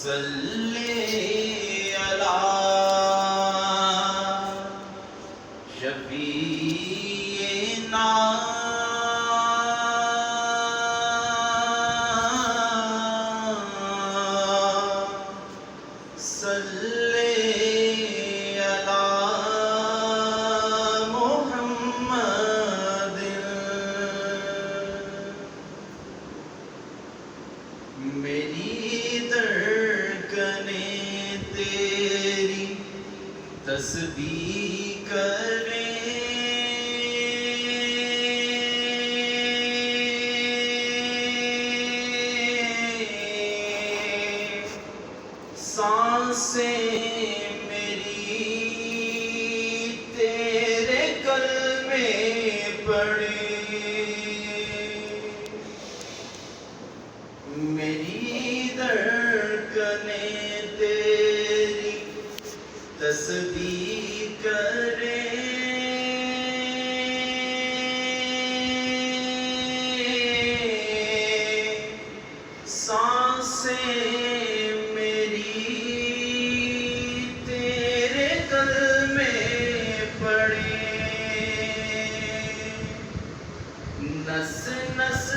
صلی علی شفیعنا صلی علی محمد میری دھڑکنیں تیری تسبیح کریں سانسیں میری تیرے کلمے پڑھیں میری دھڑکنیں تیری تسبیح کریں سانسیں میری تیرے کلمے پڑھیں نس نس